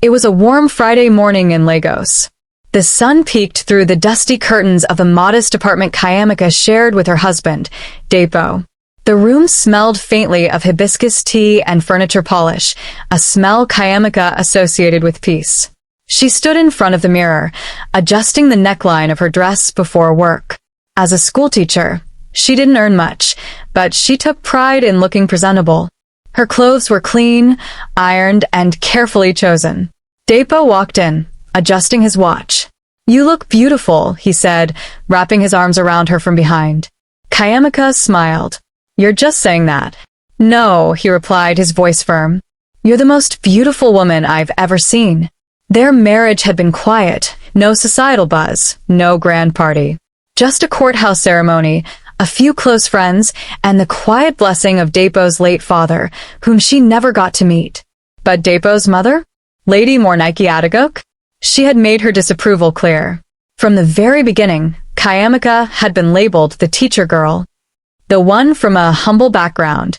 It was a warm Friday morning in Lagos. The sun peeked through the dusty curtains of the modest apartment Kayamika shared with her husband, Dapo. The room smelled faintly of hibiscus tea and furniture polish, a smell Kayamika associated with peace. She stood in front of the mirror, adjusting the neckline of her dress before work. As a schoolteacher, she didn't earn much, but she took pride in looking presentable. Her clothes were clean, ironed, and carefully chosen. Dapo walked in, adjusting his watch. "You look beautiful," he said, wrapping his arms around her from behind. Kayamika smiled. "You're just saying that." "No," he replied, his voice firm. "You're the most beautiful woman I've ever seen." Their marriage had been quiet, no societal buzz, no grand party. Just a courthouse ceremony, a few close friends, and the quiet blessing of Dapo's late father, whom she never got to meet. But Dapo's mother? Lady Mornike Adagok? She had made her disapproval clear. From the very beginning, Kayamika had been labeled the teacher girl. The one from a humble background.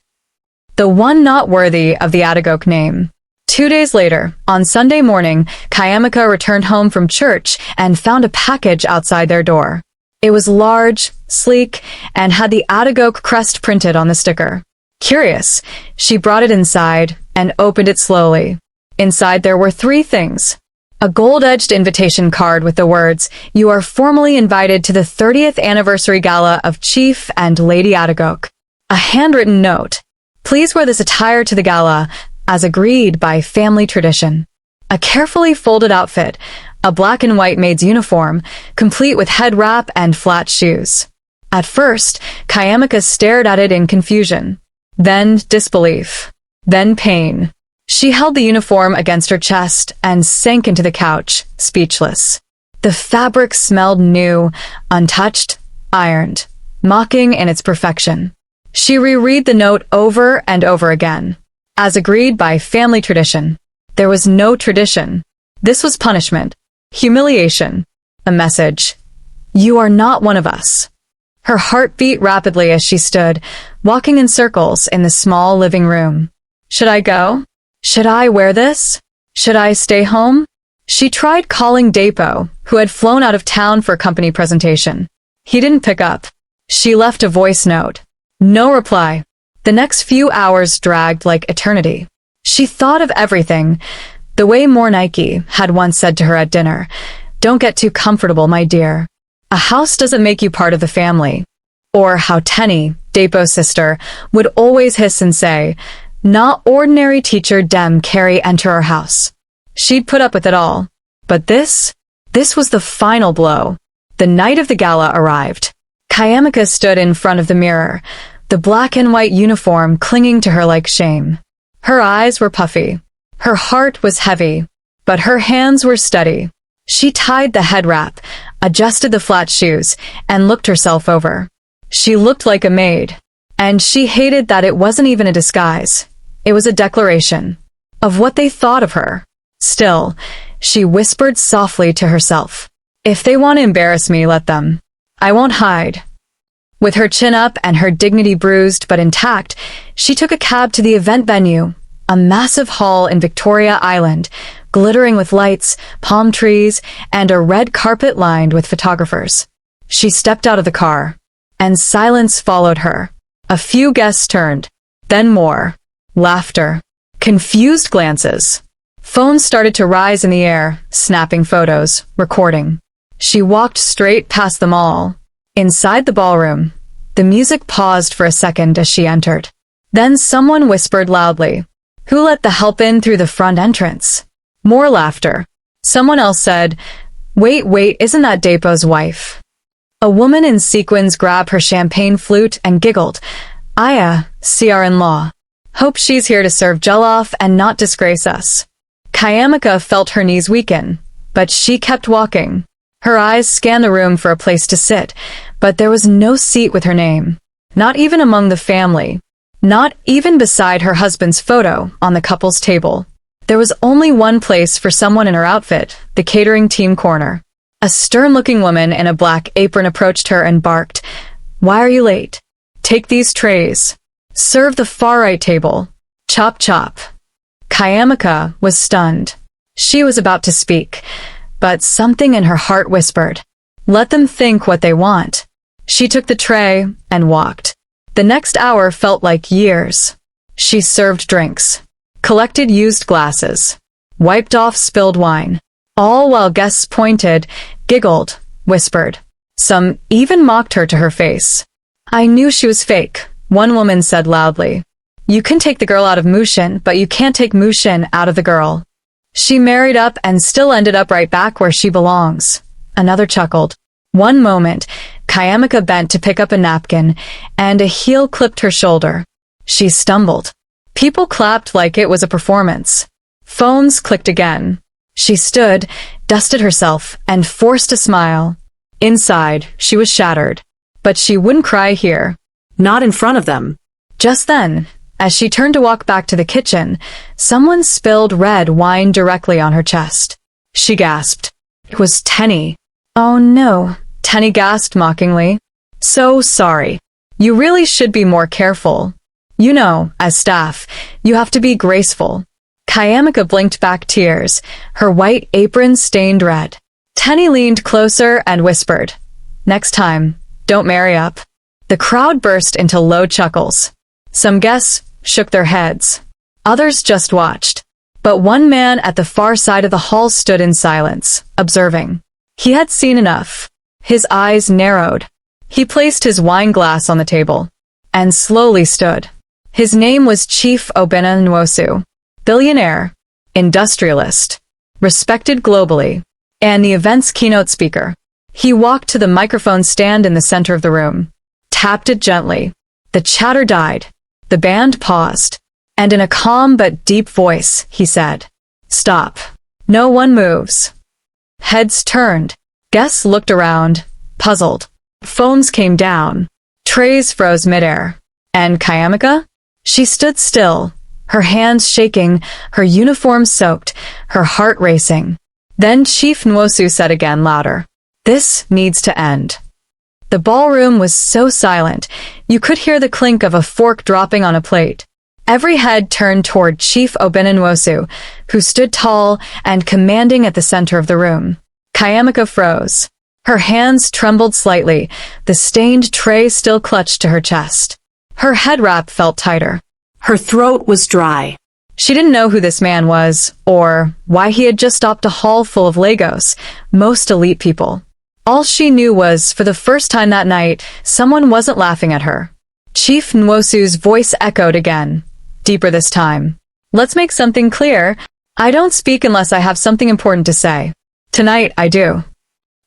The one not worthy of the Adagok name. 2 days later, on Sunday morning, Kayamika returned home from church and found a package outside their door. It was large, sleek, and had the Adagok crest printed on the sticker. Curious, she brought it inside and opened it slowly. Inside there were 3 things. A gold-edged invitation card with the words, "You are formally invited to the 30th anniversary gala of Chief and Lady Adagok." A handwritten note. "Please wear this attire to the gala, as agreed by family tradition." A carefully folded outfit, a black and white maid's uniform, complete with head wrap and flat shoes. At first, Kayamika stared at it in confusion. Then disbelief. Then pain. She held the uniform against her chest and sank into the couch, speechless. The fabric smelled new, untouched, ironed, mocking in its perfection. She reread the note over and over again. As agreed by family tradition. There was no tradition. This was punishment. Humiliation. A message. "You are not one of us." Her heart beat rapidly as she stood, walking in circles in the small living room. Should I go? Should I wear this? Should I stay home? She tried calling Dapo, who had flown out of town for a company presentation. He didn't pick up. She left a voice note. No reply. The next few hours dragged like eternity. She thought of everything, the way Mornike had once said to her at dinner, "Don't get too comfortable, my dear. A house doesn't make you part of the family." Or how Tenny, Dapo's sister, would always hiss and say, "Not ordinary teacher dem carry enter our house." She'd put up with it all. But this was the final blow. The night of the gala arrived. Kayamika stood in front of the mirror, the black and white uniform clinging to her like shame. Her eyes were puffy. Her heart was heavy, but her hands were steady. She tied the head wrap, adjusted the flat shoes, and looked herself over. She looked like a maid, and she hated that it wasn't even a disguise. It was a declaration of what they thought of her. Still, she whispered softly to herself, "If they want to embarrass me, let them. I won't hide." With her chin up and her dignity bruised but intact, she took a cab to the event venue, a massive hall in Victoria Island, glittering with lights, palm trees, and a red carpet lined with photographers. She stepped out of the car, and silence followed her. A few guests turned, then more. Laughter. Confused glances. Phones started to rise in the air, snapping photos, recording. She walked straight past them all. Inside the ballroom, the music paused for a second as she entered. Then someone whispered loudly, "Who let the help in through the front entrance?" More laughter. Someone else said, Wait, isn't that Dapo's wife?" A woman in sequins grabbed her champagne flute and giggled. See our in-law. Hope she's here to serve jollof and not disgrace us." Kayamika felt her knees weaken, but she kept walking. Her eyes scanned the room for a place to sit, but there was no seat with her name. Not even among the family. Not even beside her husband's photo on the couple's table. There was only one place for someone in her outfit, the catering team corner. A stern-looking woman in a black apron approached her and barked, "Why are you late? Take these trays. Serve the far right table. Chop chop." Kayamika was stunned. She was about to speak, but something in her heart whispered, "Let them think what they want." She took the tray and walked. The next hour felt like years. She served drinks, collected used glasses, wiped off spilled wine, all while guests pointed, giggled, whispered. Some even mocked her to her face. "I knew she was fake," one woman said loudly. "You can take the girl out of Mushin, but you can't take Mushin out of the girl. She married up and still ended up right back where she belongs." Another chuckled. One moment, Kayamika bent to pick up a napkin, and a heel clipped her shoulder. She stumbled. People clapped like it was a performance. Phones clicked again. She stood, dusted herself, and forced a smile. Inside, she was shattered. But she wouldn't cry here. Not in front of them. Just then, as she turned to walk back to the kitchen, someone spilled red wine directly on her chest. She gasped. It was Tenny. "Oh no," Tenny gasped mockingly. "So sorry. You really should be more careful. You know, as staff, you have to be graceful." Kayamika blinked back tears, her white apron stained red. Tenny leaned closer and whispered, "Next time, don't marry up." The crowd burst into low chuckles. Some guests shook their heads. Others just watched. But one man at the far side of the hall stood in silence, observing. He had seen enough. His eyes narrowed. He placed his wine glass on the table and slowly stood. His name was Chief Obina Nwosu, billionaire, industrialist, respected globally, and the event's keynote speaker. He walked to the microphone stand in the center of the room, tapped it gently. The chatter died. The band paused, and in a calm but deep voice, he said, "Stop. No one moves." Heads turned. Guests looked around, puzzled. Phones came down. Trays froze midair. And Kayamika? She stood still, her hands shaking, her uniform soaked, her heart racing. Then Chief Nwosu said again louder, "This needs to end." The ballroom was so silent, you could hear the clink of a fork dropping on a plate. Every head turned toward Chief Obina Nwosu, who stood tall and commanding at the center of the room. Kayamika froze. Her hands trembled slightly, the stained tray still clutched to her chest. Her head wrap felt tighter. Her throat was dry. She didn't know who this man was, or why he had just stopped a hall full of Lagos, most elite people. All she knew was, for the first time that night, someone wasn't laughing at her. Chief Nwosu's voice echoed again, deeper this time. "Let's make something clear. I don't speak unless I have something important to say. Tonight, I do."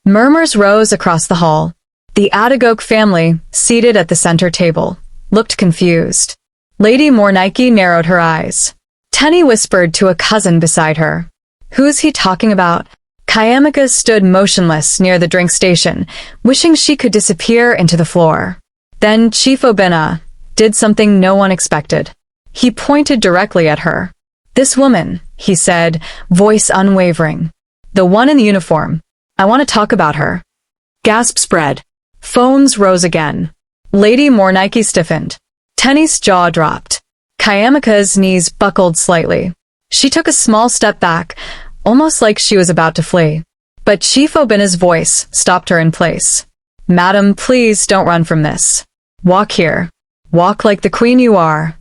Murmurs rose across the hall. The Adagok family, seated at the center table, looked confused. Lady Mornike narrowed her eyes. Tenny whispered to a cousin beside her. "Who's he talking about?" Kayamika stood motionless near the drink station, wishing she could disappear into the floor. Then Chief Obina did something no one expected. He pointed directly at her. "This woman," he said, voice unwavering. "The one in the uniform. I want to talk about her." Gasps spread. Phones rose again. Lady Mornike stiffened. Tenny's jaw dropped. Kayamika's knees buckled slightly. She took a small step back, almost like she was about to flee. But Chief Obina's voice stopped her in place. "Madam, please don't run from this. Walk here. Walk like the queen you are."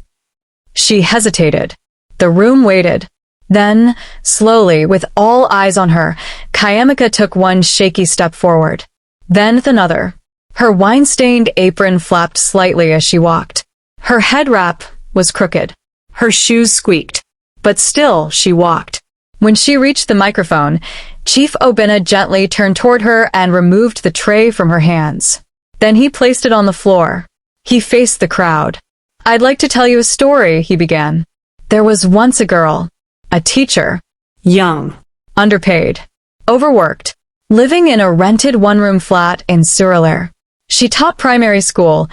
She hesitated. The room waited. Then, slowly, with all eyes on her, Kayamika took one shaky step forward. Then another. Her wine-stained apron flapped slightly as she walked. Her head wrap was crooked. Her shoes squeaked. But still, she walked. When she reached the microphone, Chief Obina gently turned toward her and removed the tray from her hands. Then he placed it on the floor. He faced the crowd. "I'd like to tell you a story," he began. "There was once a girl, a teacher, Young, underpaid, overworked, living in a rented one-room flat in Suralere. She taught primary school,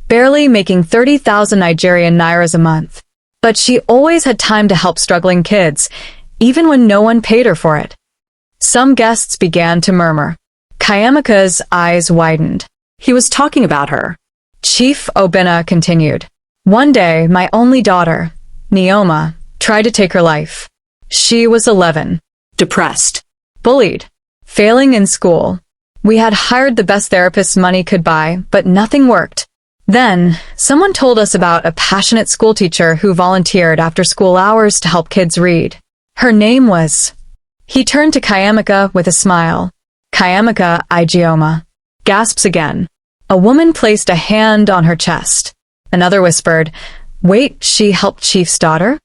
barely making 30,000 Nigerian nairas a month. But she always had time to help struggling kids, even when no one paid her for it." Some guests began to murmur. Kayamika's eyes widened. He was talking about her. Chief Obina continued. "One day, my only daughter, Neoma, tried to take her life. She was 11. depressed, bullied, failing in school. We had hired the best therapists money could buy, but nothing worked. Then, someone told us about a passionate schoolteacher who volunteered after school hours to help kids read. Her name was... He turned to Kayamika with a smile. Kayamika Igioma. Gasps again. A woman placed a hand on her chest. Another whispered, "Wait, she helped Chief's daughter?"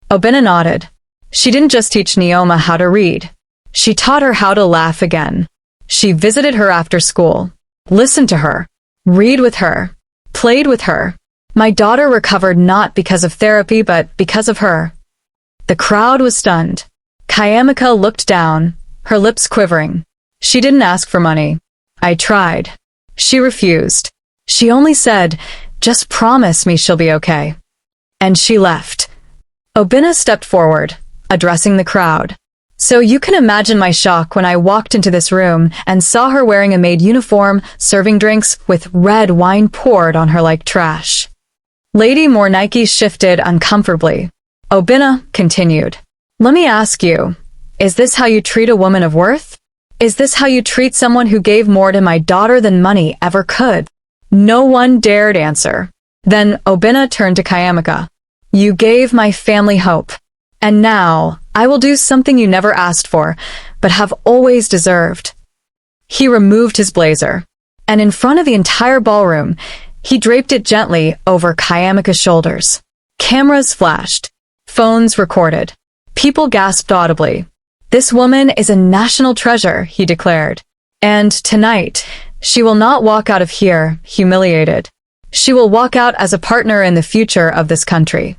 Obina nodded. She didn't just teach Neoma how to read. She taught her how to laugh again. She visited her after school, listened to her, read with her, played with her. My daughter recovered not because of therapy but because of her. The crowd was stunned. Kayamika looked down, her lips quivering. She didn't ask for money. I tried. She refused. She only said, "Just promise me she'll be okay." And she left. Obina stepped forward, addressing the crowd. So you can imagine my shock when I walked into this room and saw her wearing a maid uniform, serving drinks with red wine poured on her like trash. Lady Mornike shifted uncomfortably. Obina continued. Let me ask you, is this how you treat a woman of worth? Is this how you treat someone who gave more to my daughter than money ever could? No one dared answer. Then Obina turned to Kayamika. You gave my family hope. And now, I will do something you never asked for, but have always deserved. He removed his blazer, and in front of the entire ballroom, he draped it gently over Kayamika's shoulders. Cameras flashed. Phones recorded. People gasped audibly. This woman is a national treasure, he declared. And tonight, she will not walk out of here humiliated. She will walk out as a partner in the future of this country.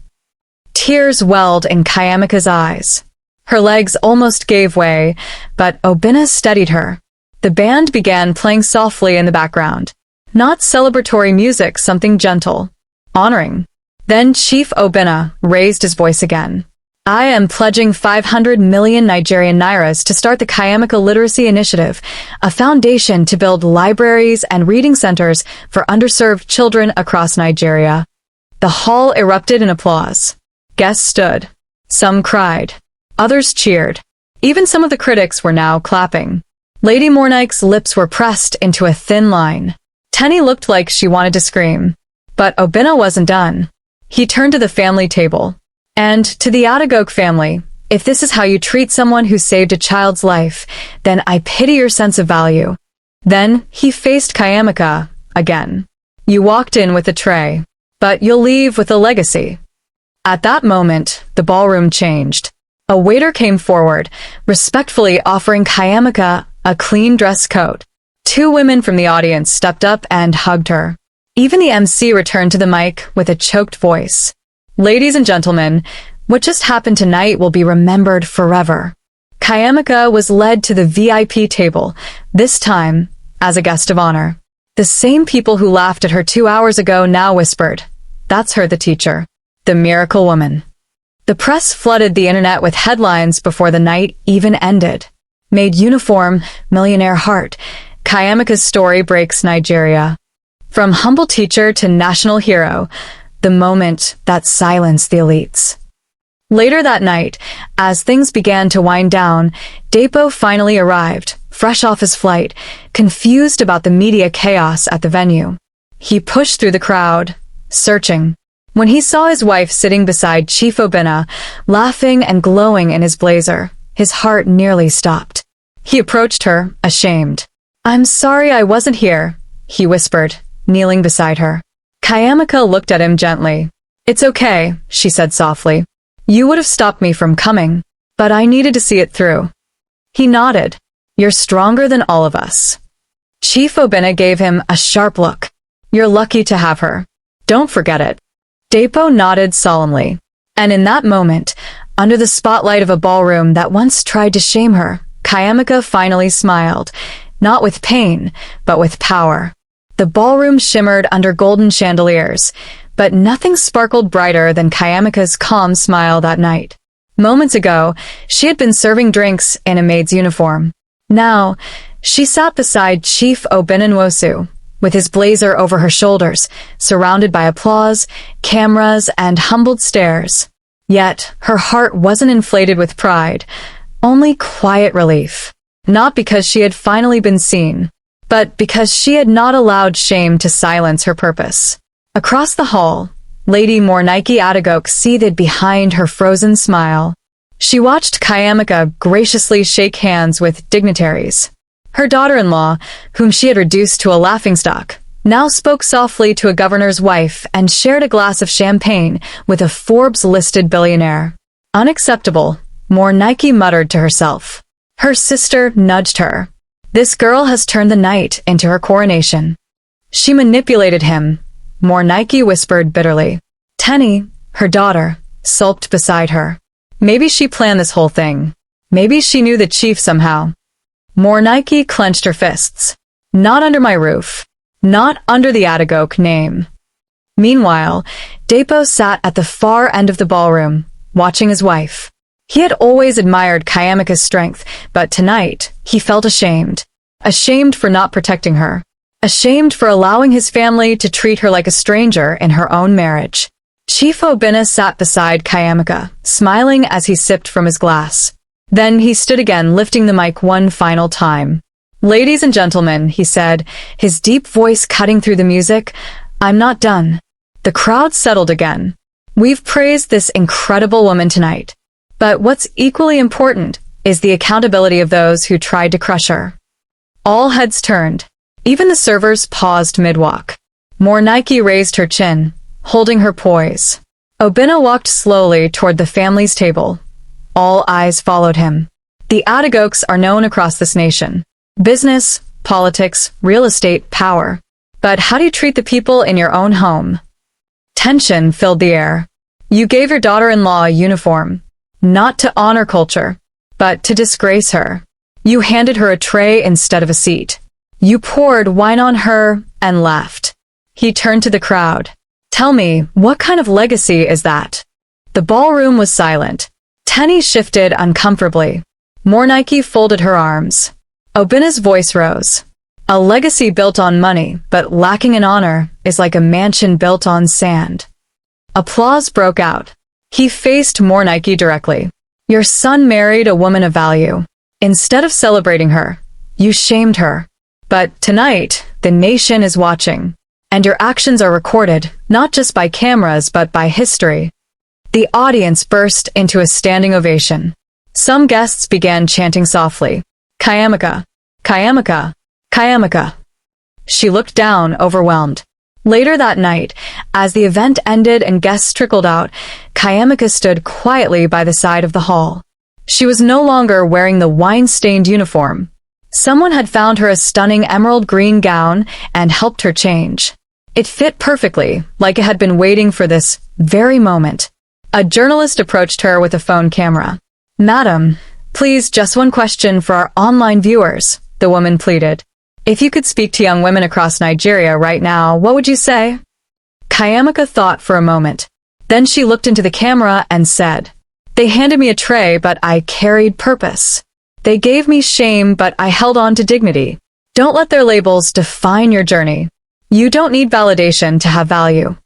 Tears welled in Kayamika's eyes. Her legs almost gave way, but Obina steadied her. The band began playing softly in the background. Not celebratory music, something gentle, honoring. Then Chief Obina raised his voice again. I am pledging 500 million Nigerian nairas to start the Kayamika Literacy Initiative, a foundation to build libraries and reading centers for underserved children across Nigeria. The hall erupted in applause. Guests stood. Some cried. Others cheered. Even some of the critics were now clapping. Lady Mornike's lips were pressed into a thin line. Tenny looked like she wanted to scream. But Obina wasn't done. He turned to the family table. And to the Adagok family, if this is how you treat someone who saved a child's life, then I pity your sense of value. Then he faced Kayamika again. You walked in with a tray, but you'll leave with a legacy. At that moment, the ballroom changed. A waiter came forward, respectfully offering Kayamika a clean dress coat. Two women from the audience stepped up and hugged her. Even the MC returned to the mic with a choked voice. Ladies and gentlemen, what just happened tonight will be remembered forever. Kayamika was led to the VIP table, this time as a guest of honor. The same people who laughed at her 2 hours ago now whispered, "That's her, the teacher. The miracle woman." The press flooded the internet with headlines before the night even ended. Maid uniform, millionaire heart. Kayamika's story breaks Nigeria. From humble teacher to national hero, the moment that silenced the elites. Later that night, as things began to wind down, Depo finally arrived, fresh off his flight, confused about the media chaos at the venue. He pushed through the crowd, searching. When he saw his wife sitting beside Chief Obina, laughing and glowing in his blazer, his heart nearly stopped. He approached her, ashamed. "I'm sorry I wasn't here," he whispered, kneeling beside her. Kayamika looked at him gently. "It's okay," she said softly. "You would have stopped me from coming, but I needed to see it through." He nodded. "You're stronger than all of us." Chief Obina gave him a sharp look. "You're lucky to have her. Don't forget it." Depo nodded solemnly. And in that moment, under the spotlight of a ballroom that once tried to shame her, Kayamika finally smiled, not with pain, but with power. The ballroom shimmered under golden chandeliers, but nothing sparkled brighter than Kayamika's calm smile that night. Moments ago, she had been serving drinks in a maid's uniform. Now, she sat beside Chief Obinanwosu, with his blazer over her shoulders, surrounded by applause, cameras, and humbled stares. Yet, her heart wasn't inflated with pride, Only quiet relief. Not because she had finally been seen, but because she had not allowed shame to silence her purpose. Across the hall, Lady Mornike Adagok seethed behind her frozen smile. She watched Kayamika graciously shake hands with dignitaries. Her daughter-in-law, whom she had reduced to a laughingstock, now spoke softly to a governor's wife and shared a glass of champagne with a Forbes-listed billionaire. Unacceptable, Mornike muttered to herself. Her sister nudged her. This girl has turned the night into her coronation. She manipulated him, Mornike whispered bitterly. Tenny, her daughter, sulked beside her. Maybe she planned this whole thing. Maybe she knew the chief somehow. Mornike clenched her fists. Not under my roof. Not under the Adagok name. Meanwhile, Dapo sat at the far end of the ballroom, watching his wife. He had always admired Kayamika's strength, but tonight he felt ashamed. Ashamed for not protecting her. Ashamed for allowing his family to treat her like a stranger in her own marriage. Chief Obina sat beside Kayamika, smiling as he sipped from his glass. Then he stood again, lifting the mic one final time. Ladies and gentlemen, he said, his deep voice cutting through the music, I'm not done. The crowd settled again. We've praised this incredible woman tonight. But what's equally important is the accountability of those who tried to crush her. All heads turned. Even the servers paused mid-walk. Mornike raised her chin, holding her poise. Obina walked slowly toward the family's table. All eyes followed him. The Adagoks are known across this nation. Business, politics, real estate, power. But how do you treat the people in your own home? Tension filled the air. You gave your daughter-in-law a uniform, not to honor culture, but to disgrace her. You handed her a tray instead of a seat. You poured wine on her and laughed. He turned to the crowd. Tell me, what kind of legacy is that? The ballroom was silent. Tenny shifted uncomfortably. Mornike folded her arms. Obina's voice rose. A legacy built on money, but lacking in honor, is like a mansion built on sand. Applause broke out. He faced Mornike directly. Your son married a woman of value. Instead of celebrating her, you shamed her. But tonight, the nation is watching. And your actions are recorded, not just by cameras but by history. The audience burst into a standing ovation. Some guests began chanting softly, Kayamika, Kayamika, Kayamika. She looked down, overwhelmed. Later that night, as the event ended and guests trickled out, Kayamika stood quietly by the side of the hall. She was no longer wearing the wine-stained uniform. Someone had found her a stunning emerald green gown and helped her change. It fit perfectly, like it had been waiting for this very moment. A journalist approached her with a phone camera. Madam, please, just one question for our online viewers, the woman pleaded. If you could speak to young women across Nigeria right now, what would you say? Kayamika thought for a moment. Then she looked into the camera and said, They handed me a tray, but I carried purpose. They gave me shame, but I held on to dignity. Don't let their labels define your journey. You don't need validation to have value.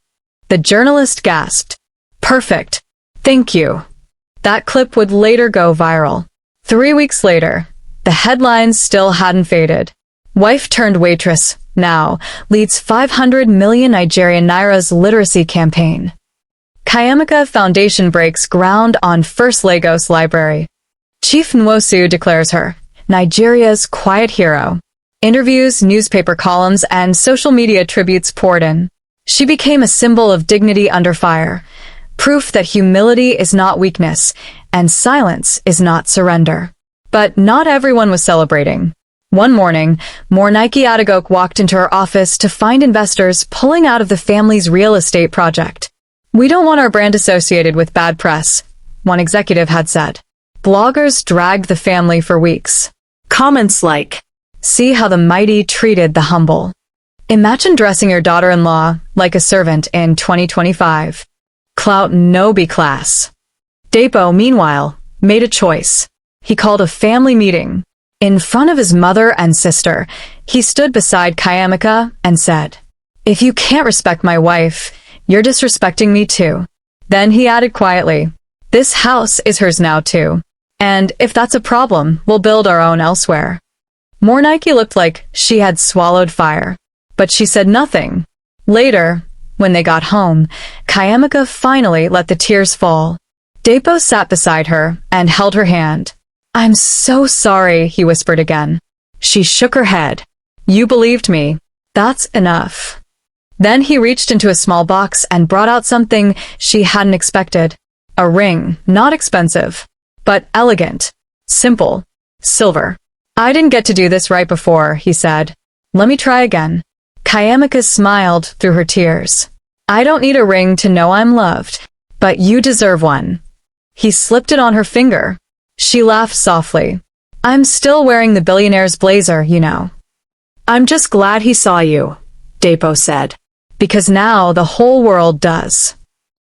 The journalist gasped. Perfect. Thank you. That clip would later go viral. 3 weeks later, the headlines still hadn't faded. Wife turned waitress, now, leads 500 million Nigerian Naira's literacy campaign. Kayamika Foundation breaks ground on First Lagos Library. Chief Nwosu declares her Nigeria's quiet hero. Interviews, newspaper columns, and social media tributes poured in. She became a symbol of dignity under fire, proof that humility is not weakness, and silence is not surrender. But not everyone was celebrating. One morning, Mornike Adagok walked into her office to find investors pulling out of the family's real estate project. We don't want our brand associated with bad press, one executive had said. Bloggers dragged the family for weeks. Comments like, see how the mighty treated the humble. Imagine dressing your daughter-in-law like a servant in 2025. Clout no be class. Dapo, meanwhile, made a choice. He called a family meeting. In front of his mother and sister, he stood beside Kayamika and said, If you can't respect my wife, you're disrespecting me too. Then he added quietly, This house is hers now too. And if that's a problem, we'll build our own elsewhere. Mornike looked like she had swallowed fire, but she said nothing. Later, when they got home, Kayamika finally let the tears fall. Depo sat beside her and held her hand. I'm so sorry, he whispered again. She shook her head. You believed me. That's enough. Then he reached into a small box and brought out something she hadn't expected. A ring, not expensive, but elegant, simple, silver. I didn't get to do this right before, he said. Let me try again. Kayamika smiled through her tears. I don't need a ring to know I'm loved, but you deserve one. He slipped it on her finger. She laughed softly. I'm still wearing the billionaire's blazer, you know. I'm just glad he saw you, Depo said. Because now the whole world does.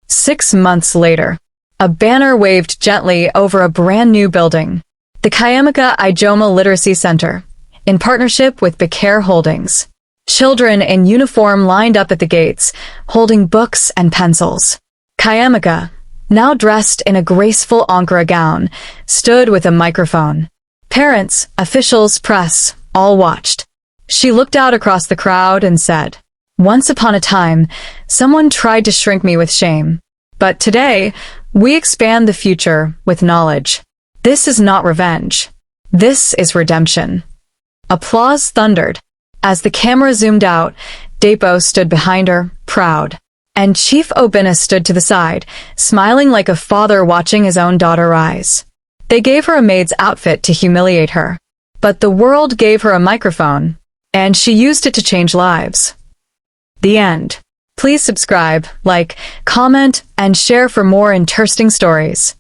6 months later, a banner waved gently over a brand new building. The Kayamika Ijoma Literacy Center, in partnership with Billionaire Holdings. Children in uniform lined up at the gates, holding books and pencils. Kayamika, now dressed in a graceful Ankara gown, stood with a microphone. Parents, officials, press, all watched. She looked out across the crowd and said, Once upon a time, someone tried to shrink me with shame. But today, we expand the future with knowledge. This is not revenge. This is redemption. Applause thundered. As the camera zoomed out, Depo stood behind her, proud. And Chief Obina stood to the side, smiling like a father watching his own daughter rise. They gave her a maid's outfit to humiliate her. But the world gave her a microphone, and she used it to change lives. The end. Please subscribe, like, comment, and share for more interesting stories.